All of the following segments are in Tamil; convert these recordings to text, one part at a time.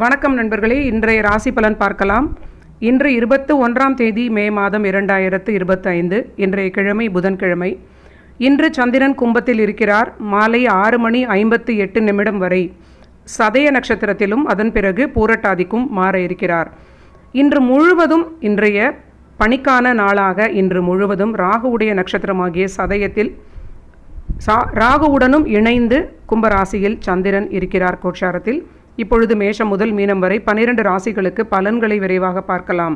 வணக்கம் நண்பர்களே, இன்றைய ராசி பலன் பார்க்கலாம். இன்று 21ஆம் தேதி மே மாதம் 2025. இன்றைய கிழமை புதன்கிழமை. இன்று சந்திரன் கும்பத்தில் இருக்கிறார். மாலை 6:58 வரை சதய நட்சத்திரத்திலும் அதன் பிறகு பூரட்டாதிக்கும் மாற இருக்கிறார். இன்று முழுவதும் இன்றைய பணிக்கான நாளாக இன்று முழுவதும் ராகுவுடைய நட்சத்திரமாகிய சதயத்தில் ராகுவுடனும் இணைந்து கும்பராசியில் சந்திரன் இருக்கிறார் கோச்சாரத்தில். இப்பொழுது மேஷம் முதல் மீனம் வரை 12 ராசிகளுக்கு பலன்களை விரைவாக பார்க்கலாம்.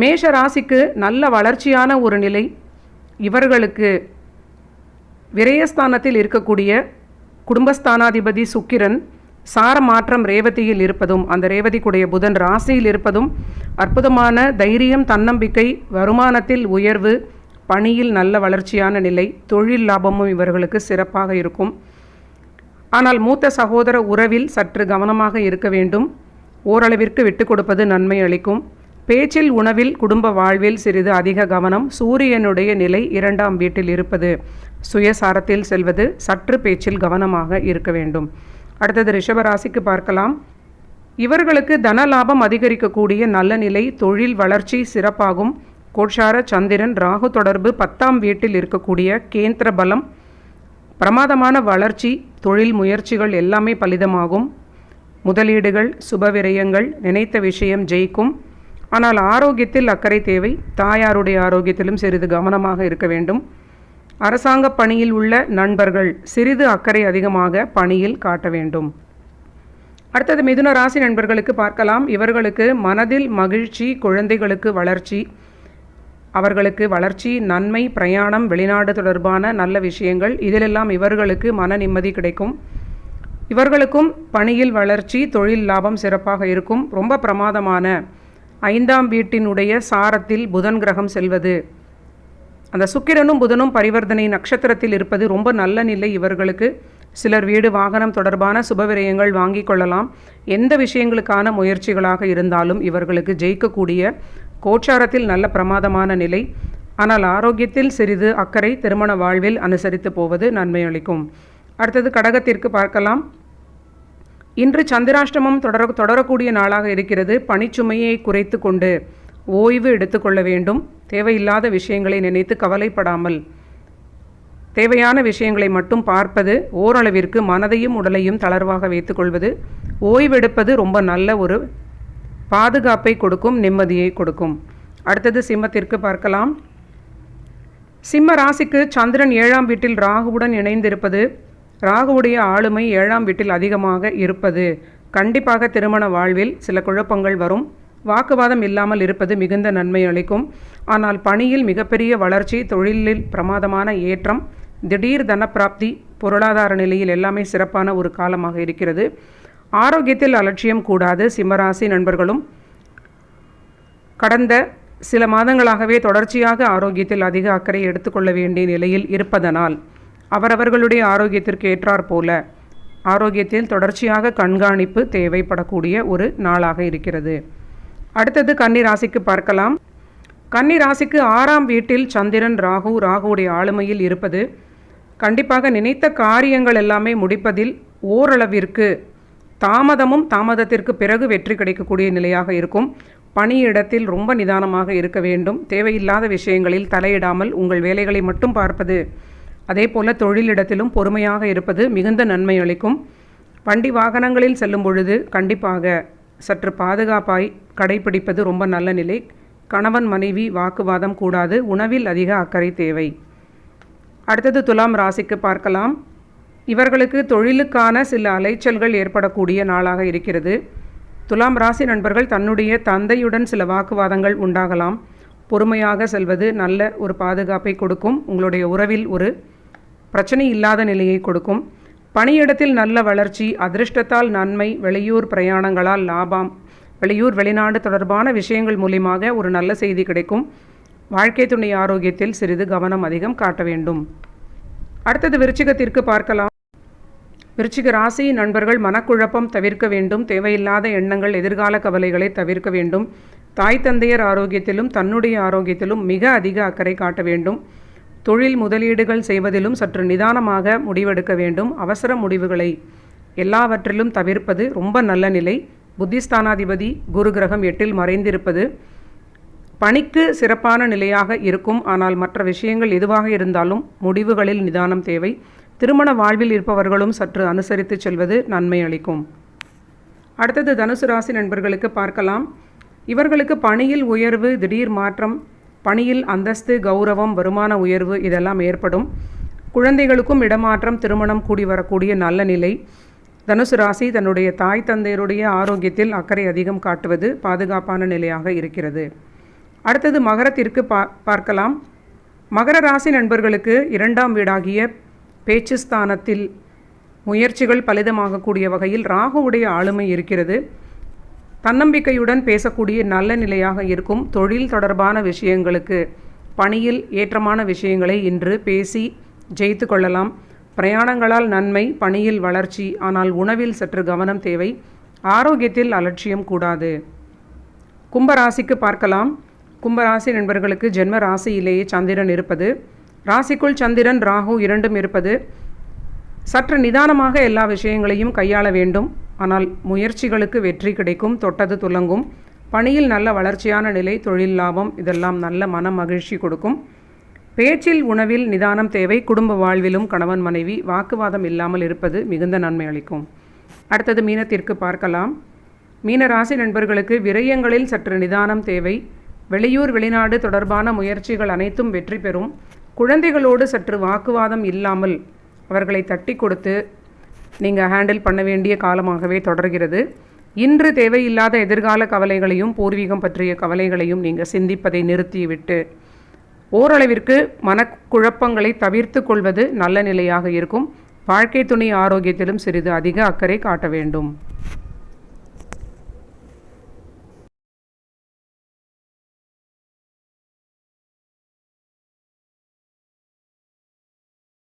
மேஷ ராசிக்கு நல்ல வளர்ச்சியான ஒரு நிலை. இவர்களுக்கு விரயஸ்தானத்தில் இருக்கக்கூடிய குடும்பஸ்தானாதிபதி சுக்கிரன் சார மாற்றம் ரேவதியில் இருப்பதும், அந்த ரேவதிக்குடைய புதன் ராசியில் இருப்பதும் அற்புதமான தைரியம், தன்னம்பிக்கை, வருமானத்தில் உயர்வு, பணியில் நல்ல வளர்ச்சியான நிலை, தொழில் லாபமும் இவர்களுக்கு சிறப்பாக இருக்கும். ஆனால் மூத்த சகோதர உறவில் சற்று கவனமாக இருக்க வேண்டும். ஓரளவிற்கு விட்டு கொடுப்பது நன்மை அளிக்கும். பேச்சில், உணவில், குடும்ப வாழ்வில் சிறிது அதிக கவனம். சூரியனுடைய நிலை 2ஆம் வீட்டில் இருப்பது சுயசாரத்தில் செல்வது, சற்று பேச்சில் கவனமாக இருக்க வேண்டும். அடுத்தது ரிஷபராசிக்கு பார்க்கலாம். இவர்களுக்கு தன லாபம் அதிகரிக்கக்கூடிய நல்ல நிலை, தொழில் வளர்ச்சி சிறப்பாகும். கோட்சார சந்திரன் ராகு தொடர்பு 10ஆம் வீட்டில் இருக்கக்கூடிய கேந்திர பலம், பிரமாதமான வளர்ச்சி, தொழில் முயற்சிகள் எல்லாமே பலிதமாகும். முதலீடுகள், சுபவிரயங்கள், நினைத்த விஷயம் ஜெயிக்கும். ஆனால் ஆரோக்கியத்தில் அக்கறை தேவை. தாயாருடைய ஆரோக்கியத்திலும் சிறிது கவனமாக இருக்க வேண்டும். அரசாங்க பணியில் உள்ள நண்பர்கள் சிறிது அக்கறை அதிகமாக பணியில் காட்ட வேண்டும். அடுத்தது மிதுன ராசி நண்பர்களுக்கு பார்க்கலாம். இவர்களுக்கு மனதில் மகிழ்ச்சி, குழந்தைகளுக்கு வளர்ச்சி, அவர்களுக்கு வளர்ச்சி, நன்மை, பிரயாணம், வெளிநாடு தொடர்பான நல்ல விஷயங்கள், இதிலெல்லாம் இவர்களுக்கு மன நிம்மதி கிடைக்கும். இவர்களுக்கும் பணியில் வளர்ச்சி, தொழில் லாபம் சிறப்பாக இருக்கும். ரொம்ப பிரமாதமான 5ஆம் வீட்டினுடைய சாரத்தில் புதன் கிரகம் செல்வது, அந்த சுக்கிரனும் புதனும் பரிவர்த்தனை நட்சத்திரத்தில் இருப்பது ரொம்ப நல்ல நிலை. இவர்களுக்கு சிலர் வீடு வாகனம் தொடர்பான சுபவிரயங்கள் வாங்கி கொள்ளலாம். எந்த விஷயங்களுக்கான முயற்சிகளாக இருந்தாலும் இவர்களுக்கு ஜெயிக்கக்கூடிய கோச்சாரத்தில் நல்ல பிரமாதமான நிலை. ஆனால் ஆரோக்கியத்தில் சிறிது அக்கறை, திருமண வாழ்வில் அனுசரித்து போவது நன்மை அளிக்கும். அடுத்தது கடகத்திற்கு பார்க்கலாம். இன்று சந்திராஷ்டமம் தொடரக்கூடிய நாளாக இருக்கிறது. பணிச்சுமையை குறைத்து கொண்டு ஓய்வு எடுத்துக்கொள்ள வேண்டும். தேவையில்லாத விஷயங்களை நினைத்து கவலைப்படாமல் தேவையான விஷயங்களை மட்டும் பார்ப்பது, ஓரளவிற்கு மனதையும் உடலையும் தளர்வாக வைத்துக்கொள்வது, ஓய்வெடுப்பது ரொம்ப நல்ல ஒரு பாதுகாப்பை கொடுக்கும், நிம்மதியை கொடுக்கும். அடுத்தது சிம்மத்திற்கு பார்க்கலாம். சிம்ம ராசிக்கு சந்திரன் 7ஆம் வீட்டில் ராகுவுடன் இணைந்திருப்பது, ராகுவுடைய ஆளுமை 7ஆம் வீட்டில் அதிகமாக இருப்பது கண்டிப்பாக திருமண வாழ்வில் சில குழப்பங்கள் வரும். வாக்குவாதம் இல்லாமல் இருப்பது மிகுந்த நன்மை அளிக்கும். ஆனால் பணியில் மிகப்பெரிய வளர்ச்சி, தொழிலில் பிரமாதமான ஏற்றம், திடீர் தனப்பிராப்தி, பொருளாதார நிலையில் எல்லாமே சிறப்பான ஒரு காலமாக இருக்கிறது. ஆரோக்கியத்தில் அலட்சியம் கூடாது. சிம்மராசி நண்பர்களும் கடந்த சில மாதங்களாகவே தொடர்ச்சியாக ஆரோக்கியத்தில் அதிக அக்கறை எடுத்துக்கொள்ள வேண்டிய நிலையில் இருப்பதனால் அவரவர்களுடைய ஆரோக்கியத்திற்கு ஏற்றாற் போல ஆரோக்கியத்தில் தொடர்ச்சியாக கண்காணிப்பு தேவைப்படக்கூடிய ஒரு நாளாக இருக்கிறது. அடுத்தது கன்னி ராசிக்கு பார்க்கலாம். கன்னி ராசிக்கு 6ஆம் வீட்டில் சந்திரன் ராகுவுடைய ஆளுமையில் இருப்பது கண்டிப்பாக நினைத்த காரியங்கள் எல்லாமே முடிப்பதில் ஓரளவிற்கு தாமதத்திற்கு பிறகு வெற்றி கிடைக்கக்கூடிய நிலையாக இருக்கும். பணியிடத்தில் ரொம்ப நிதானமாக இருக்க வேண்டும். தேவையில்லாத விஷயங்களில் தலையிடாமல் உங்கள் வேலைகளை மட்டும் பார்ப்பது, அதே போல் தொழிலிடத்திலும் பொறுமையாக இருப்பது மிகுந்த நன்மை அளிக்கும். வண்டி வாகனங்களில் செல்லும் பொழுது கண்டிப்பாக சற்று பாதுகாப்பாய் கடைபிடிப்பது ரொம்ப நல்ல நிலை. கணவன் மனைவி வாக்குவாதம் கூடாது. உணவில் அதிக அக்கறை தேவை. அடுத்தது துலாம் ராசிக்கு பார்க்கலாம். இவர்களுக்கு தொழிலுக்கான சில அலைச்சல்கள் ஏற்படக்கூடிய நாளாக இருக்கிறது. துலாம் ராசி நண்பர்கள் தன்னுடைய தந்தையுடன் சில வாக்குவாதங்கள் உண்டாகலாம். பொறுமையாக செல்வது நல்ல ஒரு பாதுகாப்பை கொடுக்கும். உங்களுடைய உறவில் ஒரு பிரச்சனை இல்லாத நிலையை கொடுக்கும். பணியிடத்தில் நல்ல வளர்ச்சி, அதிர்ஷ்டத்தால் நன்மை, வெளியூர் பிரயாணங்களால் லாபம், வெளியூர் வெளிநாடு தொடர்பான விஷயங்கள் மூலியமாக ஒரு நல்ல செய்தி கிடைக்கும். வாழ்க்கை துணை ஆரோக்கியத்தில் சிறிது கவனம் அதிகம் காட்ட வேண்டும். அடுத்தது விருச்சிகத்திற்கு பார்க்கலாம். விருச்சிக ராசி நண்பர்கள் மனக்குழப்பம் தவிர்க்க வேண்டும். தேவையில்லாத எண்ணங்கள், எதிர்கால கவலைகளை தவிர்க்க வேண்டும். தாய் தந்தையர் ஆரோக்கியத்திலும் தன்னுடைய ஆரோக்கியத்திலும் மிக அதிக அக்கறை காட்ட வேண்டும். தொழில் முதலீடுகள் செய்வதிலும் சற்று நிதானமாக முடிவெடுக்க வேண்டும். அவசர முடிவுகளை எல்லாவற்றிலும் தவிர்ப்பது ரொம்ப நல்ல நிலை. புத்திஸ்தானாதிபதி குரு கிரகம் 8இல் மறைந்திருப்பது பணிக்கு சிறப்பான நிலையாக இருக்கும். ஆனால் மற்ற விஷயங்கள் எதுவாக இருந்தாலும் முடிவுகளில் நிதானம் தேவை. திருமண வாழ்வில் இருப்பவர்களும் சற்று அனுசரித்து செல்வது நன்மை அளிக்கும். அடுத்தது தனுசு ராசி நண்பர்களுக்கு பார்க்கலாம். இவர்களுக்கு பணியில் உயர்வு, திடீர் மாற்றம், பணியில் அந்தஸ்து, கௌரவம், வருமான உயர்வு இதெல்லாம் ஏற்படும். குழந்தைகளுக்கும் இடமாற்றம், திருமணம் கூடி வரக்கூடிய நல்ல நிலை. தனுசு ராசி தன்னுடைய தாய் தந்தையருடைய ஆரோக்கியத்தில் அக்கறை அதிகம் காட்டுவது பாதுகாப்பான நிலையாக இருக்கிறது. அடுத்தது மகரத்திற்கு பார்க்கலாம். மகர ராசி நண்பர்களுக்கு 2ஆம் வீடாகிய பேச்சு ஸ்தானத்தில் முயற்சிகள் பலிதமாகக்கூடிய வகையில் ராகுவுடைய ஆளுமை இருக்கிறது. தன்னம்பிக்கையுடன் பேசக்கூடிய நல்ல நிலையாக இருக்கும். தொழில் தொடர்பான விஷயங்களுக்கு, பணியில் ஏற்றமான விஷயங்களை இன்று பேசி ஜெயித்து கொள்ளலாம். பிரயாணங்களால் நன்மை, பணியில் வளர்ச்சி. ஆனால் உணவில் சற்று கவனம் தேவை. ஆரோக்கியத்தில் அலட்சியம் கூடாது. கும்பராசிக்கு பார்க்கலாம். கும்பராசி நண்பர்களுக்கு ஜென்ம ராசியிலேயே சந்திரன் இருப்பது, ராசிக்குள் சந்திரன் ராகு இரண்டும் இருப்பது சற்று நிதானமாக எல்லா விஷயங்களையும் கையாள வேண்டும். ஆனால் முயற்சிகளுக்கு வெற்றி கிடைக்கும். தொட்டது துலங்கும். பணியில் நல்ல வளர்ச்சியான நிலை, தொழில் லாபம் இதெல்லாம் நல்ல மன மகிழ்ச்சி கொடுக்கும். பேச்சில் உணவில் நிதானம் தேவை. குடும்ப வாழ்விலும் கணவன் மனைவி வாக்குவாதம் இல்லாமல் இருப்பது மிகுந்த நன்மை அளிக்கும். அடுத்தது மீனத்திற்கு பார்க்கலாம். மீன ராசி நண்பர்களுக்கு விரயங்களில் சற்று நிதானம் தேவை. வெளியூர் வெளிநாடு தொடர்பான முயற்சிகள் அனைத்தும் வெற்றி பெறும். குழந்தைகளோடு சற்று வாக்குவாதம் இல்லாமல் அவர்களை தட்டி கொடுத்து நீங்கள் ஹேண்டில் பண்ண வேண்டிய காலமாகவே தொடர்கிறது. இன்று தேவையில்லாத எதிர்கால கவலைகளையும் பூர்வீகம் பற்றிய கவலைகளையும் நீங்கள் சிந்திப்பதை நிறுத்திவிட்டு ஓரளவிற்கு மனக்குழப்பங்களை தவிர்த்து கொள்வது நல்ல நிலையாக இருக்கும். வாழ்க்கை துணை ஆரோக்கியத்திலும் சிறிது அதிக அக்கறை காட்ட வேண்டும்.